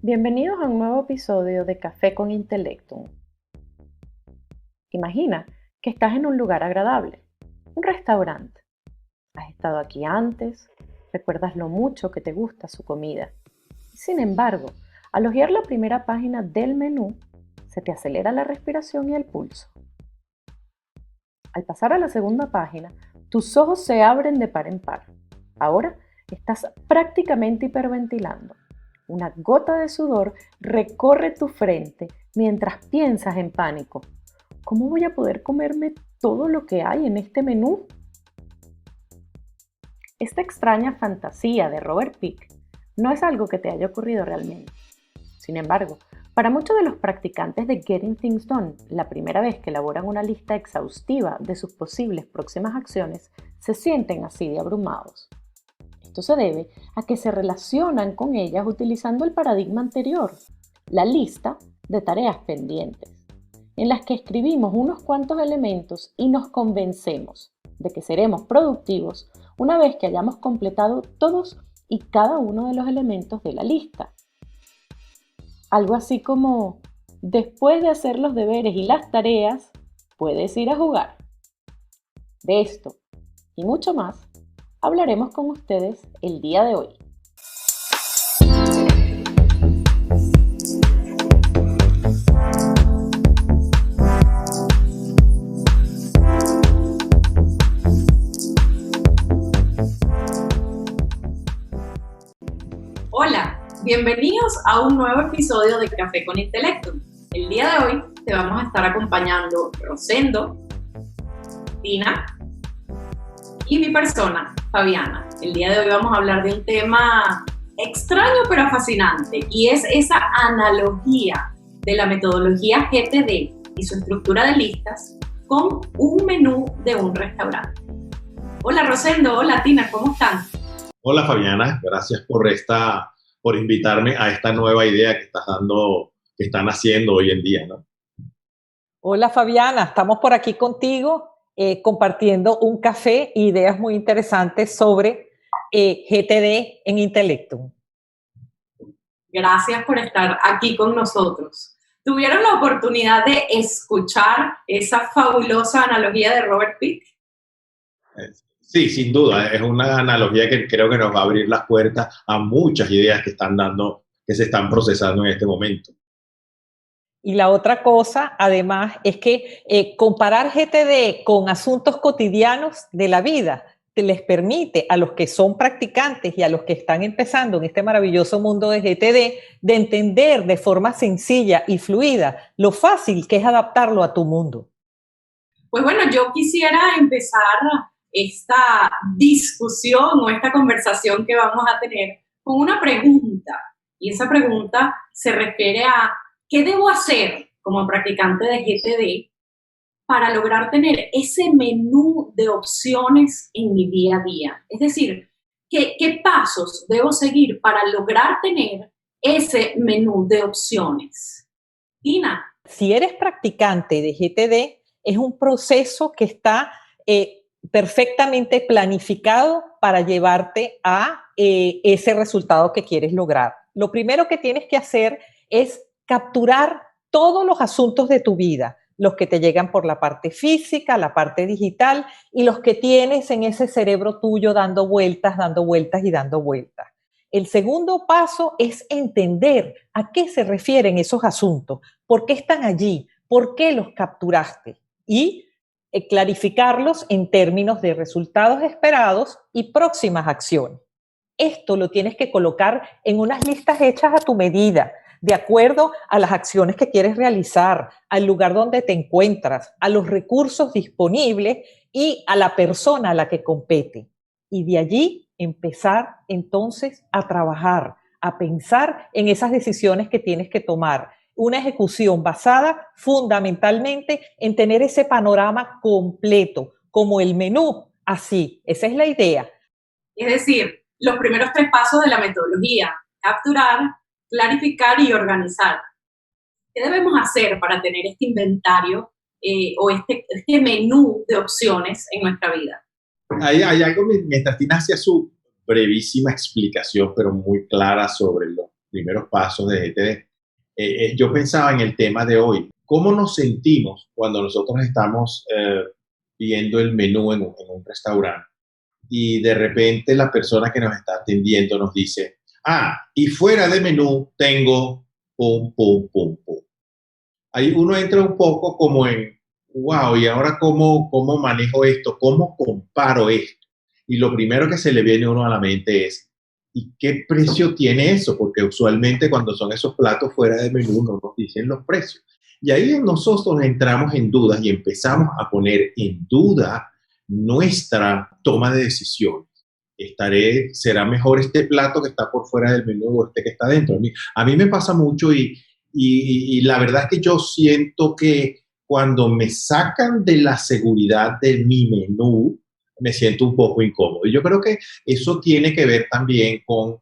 Bienvenidos a un nuevo episodio de Café con Intelectum. Imagina que estás en un lugar agradable, un restaurante. Has estado aquí antes, recuerdas lo mucho que te gusta su comida. Sin embargo, al hojear la primera página del menú, se te acelera la respiración y el pulso. Al pasar a la segunda página, tus ojos se abren de par en par. Ahora estás prácticamente hiperventilando. Una gota de sudor recorre tu frente mientras piensas en pánico. ¿Cómo voy a poder comerme todo lo que hay en este menú? Esta extraña fantasía de Robert Picke no es algo que te haya ocurrido realmente. Sin embargo, para muchos de los practicantes de Getting Things Done, la primera vez que elaboran una lista exhaustiva de sus posibles próximas acciones, se sienten así de abrumados. Esto se debe a que se relacionan con ellas utilizando el paradigma anterior, la lista de tareas pendientes, en las que escribimos unos cuantos elementos y nos convencemos de que seremos productivos una vez que hayamos completado todos y cada uno de los elementos de la lista. Algo así como, después de hacer los deberes y las tareas, puedes ir a jugar. De esto y mucho más hablaremos con ustedes el día de hoy. Hola, bienvenidos a un nuevo episodio de Café con Intelectum. El día de hoy te vamos a estar acompañando Rosendo, Tina y mi persona, Fabiana. El día de hoy vamos a hablar de un tema extraño pero fascinante, y es esa analogía de la metodología GTD y su estructura de listas con un menú de un restaurante. Hola Rosendo, hola Tina, ¿cómo están? Hola Fabiana, gracias por invitarme a esta nueva idea que están haciendo hoy en día, ¿no? Hola Fabiana, estamos por aquí contigo compartiendo un café e ideas muy interesantes sobre GTD en Intelectum. Gracias por estar aquí con nosotros. ¿Tuvieron la oportunidad de escuchar esa fabulosa analogía de Robert Picke? Sí, sin duda, es una analogía que creo que nos va a abrir las puertas a muchas ideas que se están procesando en este momento. Y la otra cosa, además, es que comparar GTD con asuntos cotidianos de la vida les permite a los que son practicantes y a los que están empezando en este maravilloso mundo de GTD de entender de forma sencilla y fluida lo fácil que es adaptarlo a tu mundo. Pues bueno, yo quisiera empezar esta discusión o esta conversación que vamos a tener con una pregunta. Y esa pregunta se refiere a ¿qué debo hacer como practicante de GTD para lograr tener ese menú de opciones en mi día a día? Es decir, ¿qué pasos debo seguir para lograr tener ese menú de opciones? Tina. Si eres practicante de GTD, es un proceso que está perfectamente planificado para llevarte a ese resultado que quieres lograr. Lo primero que tienes que hacer es capturar todos los asuntos de tu vida, los que te llegan por la parte física, la parte digital y los que tienes en ese cerebro tuyo dando vueltas y dando vueltas. El segundo paso es entender a qué se refieren esos asuntos, por qué están allí, por qué los capturaste y clarificarlos en términos de resultados esperados y próximas acciones. Esto lo tienes que colocar en unas listas hechas a tu medida, de acuerdo a las acciones que quieres realizar, al lugar donde te encuentras, a los recursos disponibles y a la persona a la que compete. Y de allí empezar entonces a trabajar, a pensar en esas decisiones que tienes que tomar. Una ejecución basada fundamentalmente en tener ese panorama completo, como el menú, así, esa es la idea. Es decir, los primeros 3 pasos de la metodología: capturar, clarificar y organizar. ¿Qué debemos hacer para tener este inventario o este menú de opciones en nuestra vida? Hay algo, mientras Tina hacía su brevísima explicación, pero muy clara sobre primeros pasos de GTD, yo pensaba en el tema de hoy. ¿Cómo nos sentimos cuando nosotros estamos viendo el menú en un restaurante y de repente la persona que nos está atendiendo nos dice, y fuera de menú tengo pum, pum, pum, pum? Ahí uno entra un poco como en, wow, ¿y ahora cómo manejo esto? ¿Cómo comparo esto? Y lo primero que se le viene a uno a la mente es, ¿y qué precio tiene eso? Porque usualmente cuando son esos platos fuera de menú no nos dicen los precios. Y ahí nosotros entramos en dudas y empezamos a poner en duda nuestra toma de decisiones. ¿Será mejor este plato que está por fuera del menú o este que está dentro? A mí me pasa mucho y la verdad es que yo siento que cuando me sacan de la seguridad de mi menú, me siento un poco incómodo. Y yo creo que eso tiene que ver también con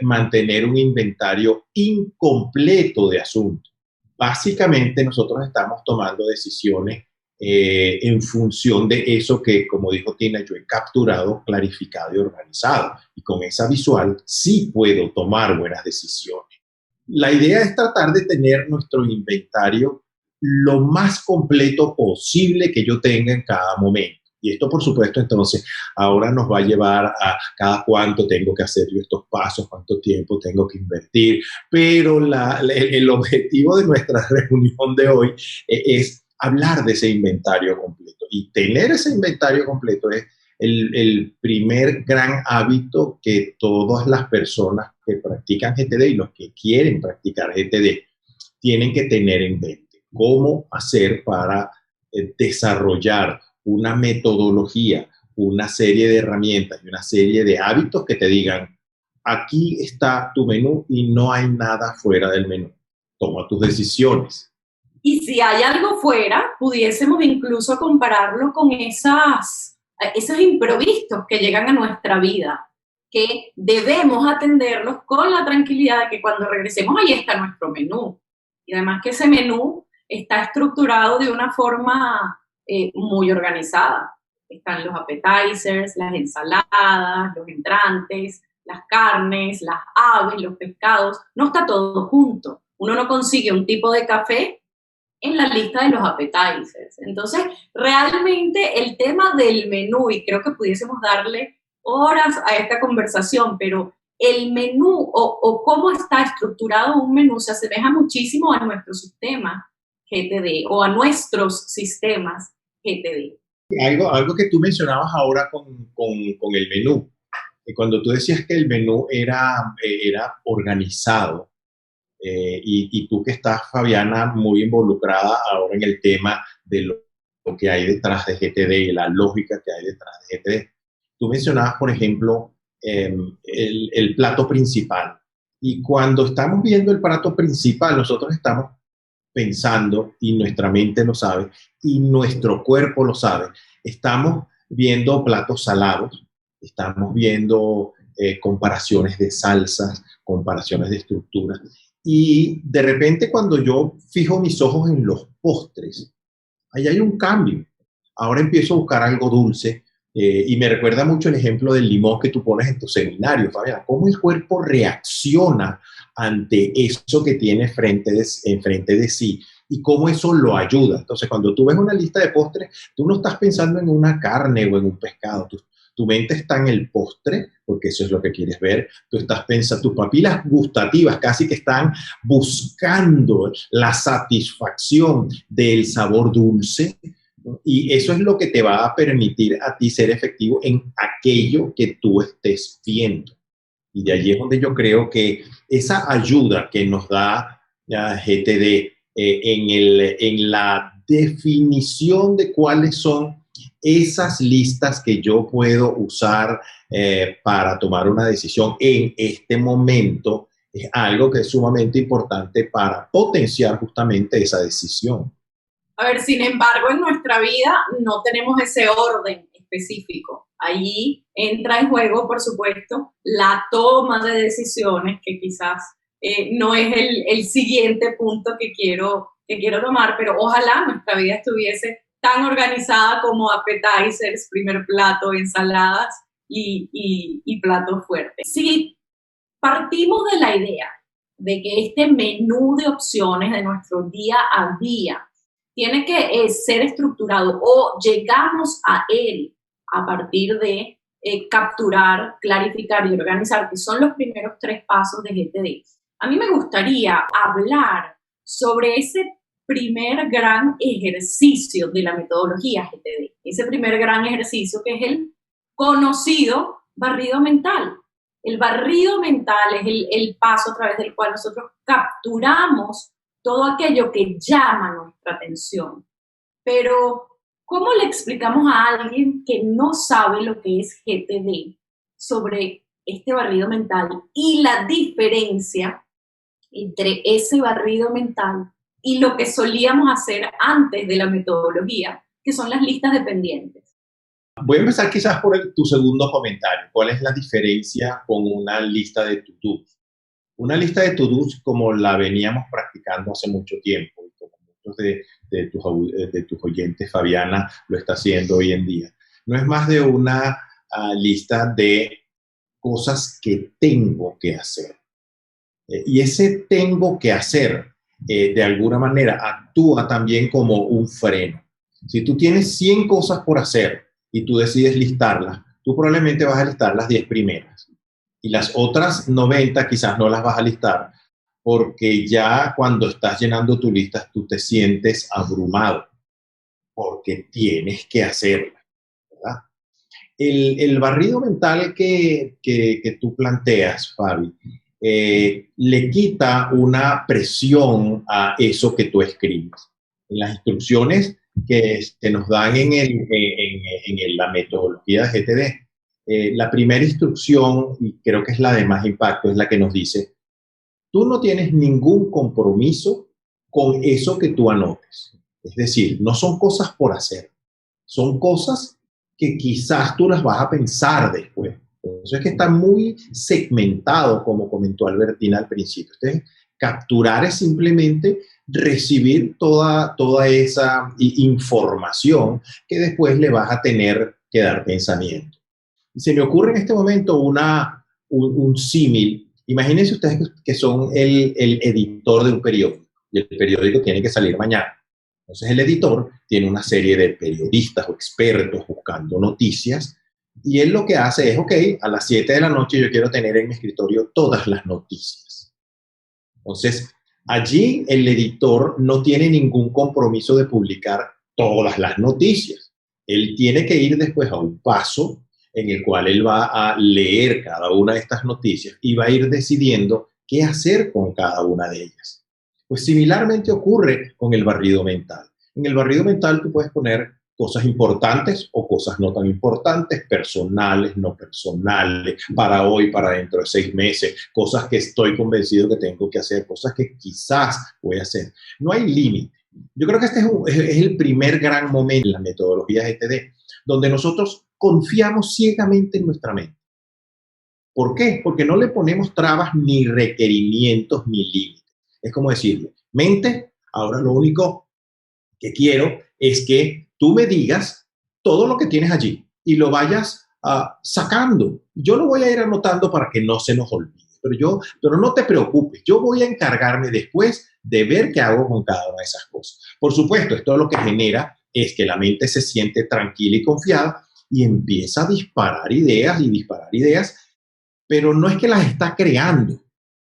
mantener un inventario incompleto de asuntos. Básicamente nosotros estamos tomando decisiones en función de eso que, como dijo Tina, yo he capturado, clarificado y organizado. Y con esa visual sí puedo tomar buenas decisiones. La idea es tratar de tener nuestro inventario lo más completo posible que yo tenga en cada momento. Y esto, por supuesto, entonces, ahora nos va a llevar a cada cuánto tengo que hacer yo estos pasos, cuánto tiempo tengo que invertir. Pero el objetivo de nuestra reunión de hoy es hablar de ese inventario completo. Y tener ese inventario completo es el primer gran hábito que todas las personas que practican GTD y los que quieren practicar GTD tienen que tener en mente. Cómo hacer para desarrollar una metodología, una serie de herramientas y una serie de hábitos que te digan, aquí está tu menú y no hay nada fuera del menú. Toma tus decisiones. Y si hay algo fuera, pudiésemos incluso compararlo con esos imprevistos que llegan a nuestra vida, que debemos atenderlos con la tranquilidad de que cuando regresemos ahí está nuestro menú. Y además que ese menú está estructurado de una forma muy organizada. Están los appetizers, las ensaladas, los entrantes, las carnes, las aves, los pescados. No está todo junto. Uno no consigue un tipo de café en la lista de los appetizers. Entonces, realmente el tema del menú, y creo que pudiésemos darle horas a esta conversación, pero el menú o cómo está estructurado un menú se asemeja muchísimo a nuestro sistema GTD o a nuestros sistemas GTD. Algo que tú mencionabas ahora con el menú, cuando tú decías que el menú era organizado, y tú que estás, Fabiana, muy involucrada ahora en el tema de lo que hay detrás de GTD y la lógica que hay detrás de GTD. Tú mencionabas, por ejemplo, el plato principal. Y cuando estamos viendo el plato principal, nosotros estamos pensando, y nuestra mente lo sabe, y nuestro cuerpo lo sabe. Estamos viendo platos salados, estamos viendo comparaciones de salsas, comparaciones de estructuras. Y de repente cuando yo fijo mis ojos en los postres, ahí hay un cambio. Ahora empiezo a buscar algo dulce y me recuerda mucho el ejemplo del limón que tú pones en tu seminario, Fabiana. Cómo el cuerpo reacciona ante eso que tiene enfrente de sí y cómo eso lo ayuda. Entonces, cuando tú ves una lista de postres, tú no estás pensando en una carne o en un pescado. Tu mente está en el postre, porque eso es lo que quieres ver. Tú estás pensando, tus papilas gustativas casi que están buscando la satisfacción del sabor dulce, ¿no? Y eso es lo que te va a permitir a ti ser efectivo en aquello que tú estés viendo. Y de allí es donde yo creo que esa ayuda que nos da GTD en la definición de cuáles son esas listas que yo puedo usar para tomar una decisión en este momento, es algo que es sumamente importante para potenciar justamente esa decisión. A ver, sin embargo, en nuestra vida no tenemos ese orden específico. Allí entra en juego, por supuesto, la toma de decisiones, que quizás no es el siguiente punto que quiero tomar, pero ojalá nuestra vida estuviese tan organizada como appetizers, primer plato, ensaladas y platos fuertes. Si partimos de la idea de que este menú de opciones de nuestro día a día tiene que ser estructurado o llegamos a él a partir de capturar, clarificar y organizar, que son los primeros 3 pasos de GTD. A mí me gustaría hablar sobre ese primer gran ejercicio de la metodología GTD, ese primer gran ejercicio que es el conocido barrido mental. El barrido mental es el paso a través del cual nosotros capturamos todo aquello que llama nuestra atención. Pero, ¿cómo le explicamos a alguien que no sabe lo que es GTD sobre este barrido mental y la diferencia entre ese barrido mental y lo que solíamos hacer antes de la metodología, que son las listas de pendientes? Voy a empezar quizás por tu segundo comentario. ¿Cuál es la diferencia con una lista de to-dos? Una lista de to-dos, como la veníamos practicando hace mucho tiempo, y como muchos de tus oyentes, Fabiana, lo está haciendo hoy en día, no es más de una lista de cosas que tengo que hacer. Y ese tengo que hacer, de alguna manera, actúa también como un freno. Si tú tienes 100 cosas por hacer y tú decides listarlas, tú probablemente vas a listar las 10 primeras. Y las otras 90 quizás no las vas a listar porque ya cuando estás llenando tu lista tú te sientes abrumado porque tienes que hacerla, ¿verdad? El barrido mental que tú planteas, Fabi, le quita una presión a eso que tú escribes. En las instrucciones que se nos dan en la metodología de GTD, la primera instrucción, y creo que es la de más impacto, es la que nos dice, tú no tienes ningún compromiso con eso que tú anotes. Es decir, no son cosas por hacer, son cosas que quizás tú las vas a pensar después. Por eso es que está muy segmentado, como comentó Albertina al principio. Entonces, capturar es simplemente recibir toda esa información que después le vas a tener que dar pensamiento. Se me ocurre en este momento un símil. Imagínense ustedes que son el editor de un periódico y el periódico tiene que salir mañana. Entonces el editor tiene una serie de periodistas o expertos buscando noticias y él lo que hace es, ok, a las 7 de la noche yo quiero tener en mi escritorio todas las noticias. Entonces, allí el editor no tiene ningún compromiso de publicar todas las noticias. Él tiene que ir después a un paso en el cual él va a leer cada una de estas noticias y va a ir decidiendo qué hacer con cada una de ellas. Pues similarmente ocurre con el barrido mental. En el barrido mental tú puedes poner cosas importantes o cosas no tan importantes, personales, no personales, para hoy, para dentro de 6 meses, cosas que estoy convencido que tengo que hacer, cosas que quizás voy a hacer. No hay límite. Yo creo que este es el primer gran momento en la metodología GTD, donde nosotros confiamos ciegamente en nuestra mente. ¿Por qué? Porque no le ponemos trabas ni requerimientos ni límites. Es como decirle, mente, ahora lo único que quiero es que tú me digas todo lo que tienes allí y lo vayas sacando. Yo lo voy a ir anotando para que no se nos olvide. Pero no te preocupes, yo voy a encargarme después de ver qué hago con cada una de esas cosas. Por supuesto, esto lo que genera es que la mente se siente tranquila y confiada y empieza a disparar ideas, pero no es que las está creando,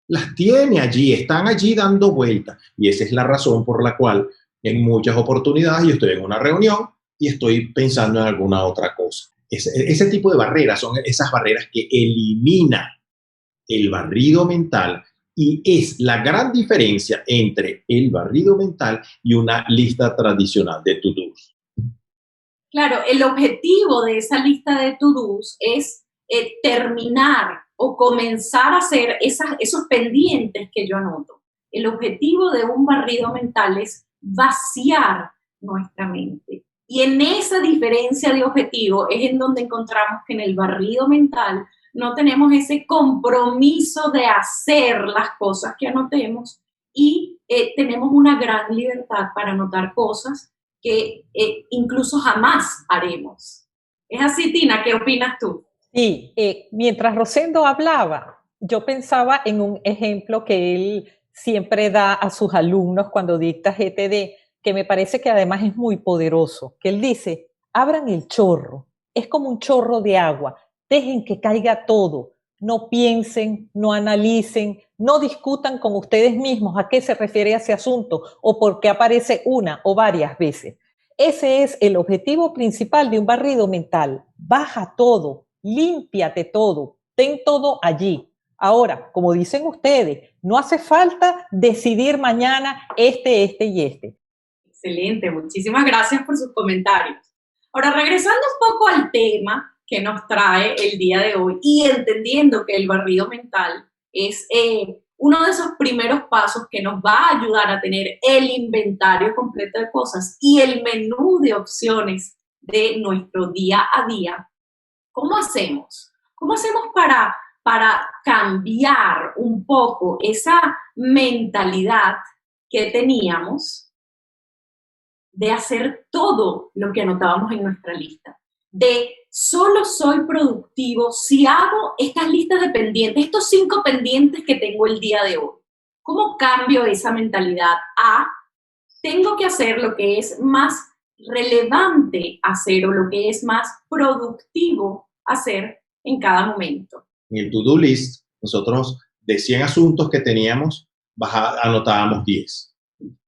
las tiene allí, están allí dando vueltas. Y esa es la razón por la cual en muchas oportunidades yo estoy en una reunión y estoy pensando en alguna otra cosa. Ese tipo de barreras son esas barreras que eliminan el barrido mental y es la gran diferencia entre el barrido mental y una lista tradicional de to-dos. Claro, el objetivo de esa lista de to-dos es terminar o comenzar a hacer esos pendientes que yo anoto. El objetivo de un barrido mental es vaciar nuestra mente. Y en esa diferencia de objetivo es en donde encontramos que en el barrido mental no tenemos ese compromiso de hacer las cosas que anotemos y tenemos una gran libertad para anotar cosas que incluso jamás haremos. ¿Es así, Tina? ¿Qué opinas tú? Sí, mientras Rosendo hablaba, Yo pensaba en un ejemplo que él siempre da a sus alumnos cuando dicta GTD, que me parece que además es muy poderoso, que él dice, abran el chorro, es como un chorro de agua, dejen que caiga todo, no piensen, no analicen, no discutan con ustedes mismos a qué se refiere ese asunto o por qué aparece una o varias veces. Ese es el objetivo principal de un barrido mental. Baja todo, límpiate todo, ten todo allí. Ahora, como dicen ustedes, no hace falta decidir mañana este y este. Excelente, muchísimas gracias por sus comentarios. Ahora, regresando un poco al tema que nos trae el día de hoy y entendiendo que el barrido mental es uno de esos primeros pasos que nos va a ayudar a tener el inventario completo de cosas y el menú de opciones de nuestro día a día. ¿Cómo hacemos? ¿Cómo hacemos para cambiar un poco esa mentalidad que teníamos de hacer todo lo que anotábamos en nuestra lista? De solo soy productivo si hago estas listas de pendientes, estos 5 pendientes que tengo el día de hoy. ¿Cómo cambio esa mentalidad a tengo que hacer lo que es más relevante hacer o lo que es más productivo hacer en cada momento? En el to-do list, nosotros de 100 asuntos que teníamos, anotábamos 10.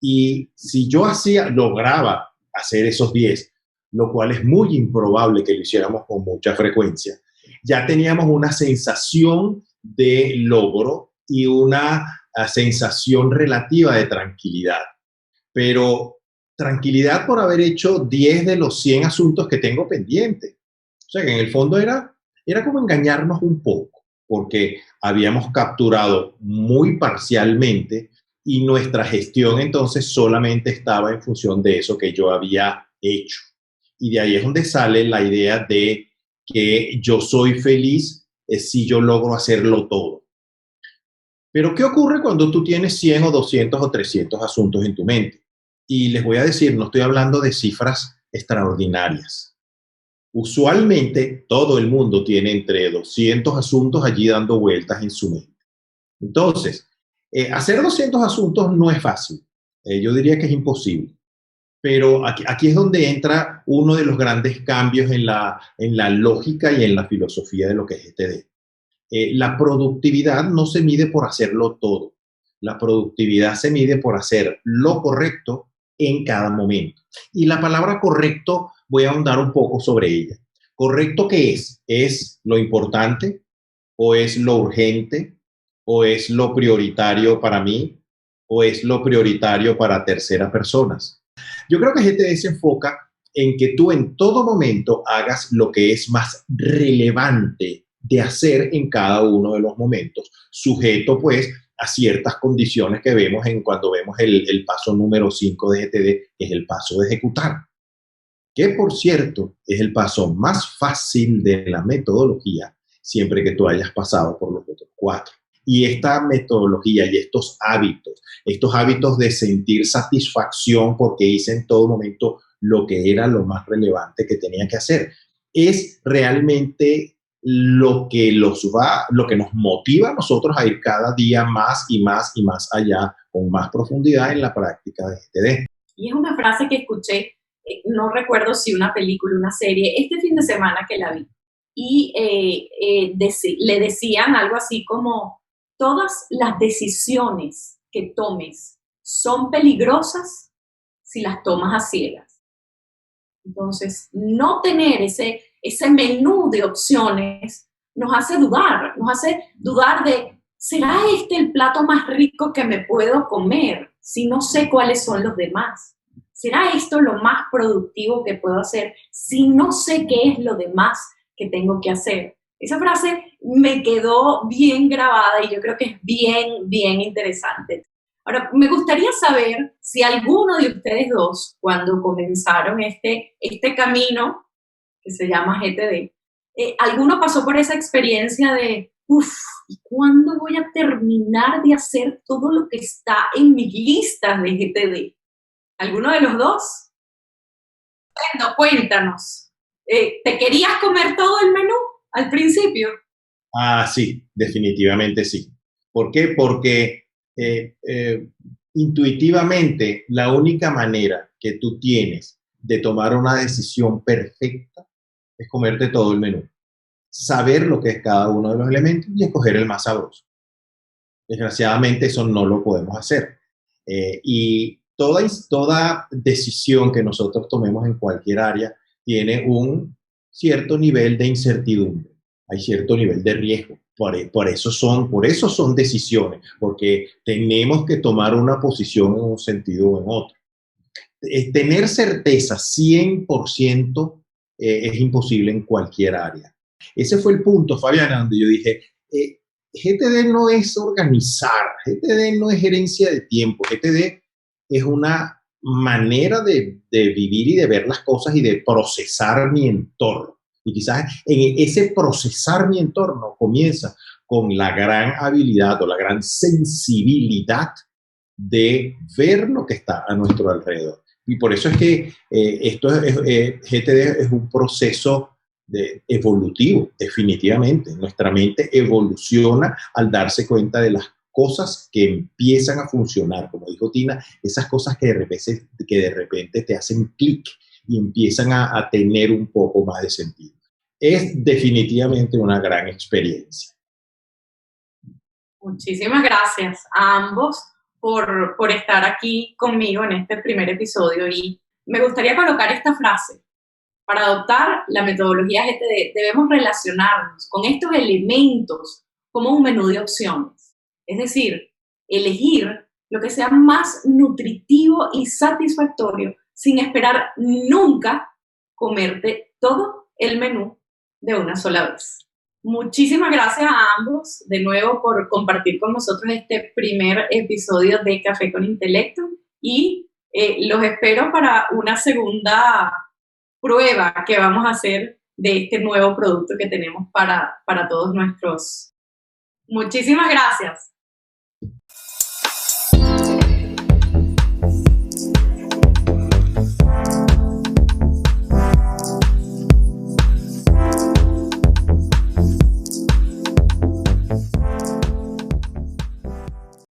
Y si yo lograba hacer esos 10, lo cual es muy improbable que lo hiciéramos con mucha frecuencia, ya teníamos una sensación de logro y una sensación relativa de tranquilidad. Pero tranquilidad por haber hecho 10 de los 100 asuntos que tengo pendientes. O sea que en el fondo era como engañarnos un poco, porque habíamos capturado muy parcialmente y nuestra gestión entonces solamente estaba en función de eso que yo había hecho. Y de ahí es donde sale la idea de que yo soy feliz si yo logro hacerlo todo. Pero ¿qué ocurre cuando tú tienes 100 o 200 o 300 asuntos en tu mente? Y les voy a decir, no estoy hablando de cifras extraordinarias. Usualmente todo el mundo tiene entre 200 asuntos allí dando vueltas en su mente. Entonces, hacer 200 asuntos no es fácil. Yo diría que es imposible. Pero aquí es donde entra uno de los grandes cambios en la lógica y en la filosofía de lo que es GTD. La productividad no se mide por hacerlo todo. La productividad se mide por hacer lo correcto en cada momento. Y la palabra correcto, voy a ahondar un poco sobre ella. ¿Correcto qué es? ¿Es lo importante? ¿O es lo urgente? ¿O es lo prioritario para mí? ¿O es lo prioritario para terceras personas? Yo creo que GTD se enfoca en que tú en todo momento hagas lo que es más relevante de hacer en cada uno de los momentos, sujeto pues a ciertas condiciones que vemos cuando vemos el paso número 5 de GTD, que es el paso de ejecutar, que por cierto es el paso más fácil de la metodología, siempre que tú hayas pasado por los otros 4. Y esta metodología y estos hábitos de sentir satisfacción porque hice en todo momento lo que era lo más relevante que tenía que hacer, es realmente lo que nos motiva a nosotros a ir cada día más y más y más allá, con más profundidad en la práctica de GTD. Y es una frase que escuché, no recuerdo si una película, una serie, este fin de semana que la vi, y le decían algo así como, todas las decisiones que tomes son peligrosas si las tomas a ciegas. Entonces, no tener ese menú de opciones nos hace dudar de, ¿será este el plato más rico que me puedo comer si no sé cuáles son los demás? ¿Será esto lo más productivo que puedo hacer si no sé qué es lo demás que tengo que hacer? Esa frase me quedó bien grabada y yo creo que es bien, bien interesante. Ahora, me gustaría saber si alguno de ustedes dos, cuando comenzaron este camino que se llama GTD, alguno pasó por esa experiencia de, ¿y cuándo voy a terminar de hacer todo lo que está en mis listas de GTD? ¿Alguno de los dos? Bueno, cuéntanos. ¿Te querías comer todo el menú al principio? Ah, sí, definitivamente sí. ¿Por qué? Porque intuitivamente la única manera que tú tienes de tomar una decisión perfecta es comerte todo el menú, saber lo que es cada uno de los elementos y escoger el más sabroso. Desgraciadamente eso no lo podemos hacer. Y toda decisión que nosotros tomemos en cualquier área tiene un cierto nivel de incertidumbre, hay cierto nivel de riesgo. Por eso son decisiones, porque tenemos que tomar una posición en un sentido o en otro. Tener certeza 100% es imposible en cualquier área. Ese fue el punto, Fabián, donde yo dije, GTD no es organizar, GTD no es gerencia de tiempo, GTD es una manera de vivir y de ver las cosas y de procesar mi entorno. Y quizás en ese procesar mi entorno comienza con la gran habilidad o la gran sensibilidad de ver lo que está a nuestro alrededor. Y por eso es que GTD es un proceso evolutivo, definitivamente. Nuestra mente evoluciona al darse cuenta de las cosas que empiezan a funcionar, como dijo Tina, esas cosas que de repente te hacen clic y empiezan a tener un poco más de sentido. Es definitivamente una gran experiencia. Muchísimas gracias a ambos por estar aquí conmigo en este primer episodio, y me gustaría colocar esta frase. Para adoptar la metodología GTD debemos relacionarnos con estos elementos como un menú de opciones. Es decir, elegir lo que sea más nutritivo y satisfactorio sin esperar nunca comerte todo el menú de una sola vez. Muchísimas gracias a ambos de nuevo por compartir con nosotros este primer episodio de Café con Intelecto, y los espero para una segunda prueba que vamos a hacer de este nuevo producto que tenemos para todos nuestros. Muchísimas gracias.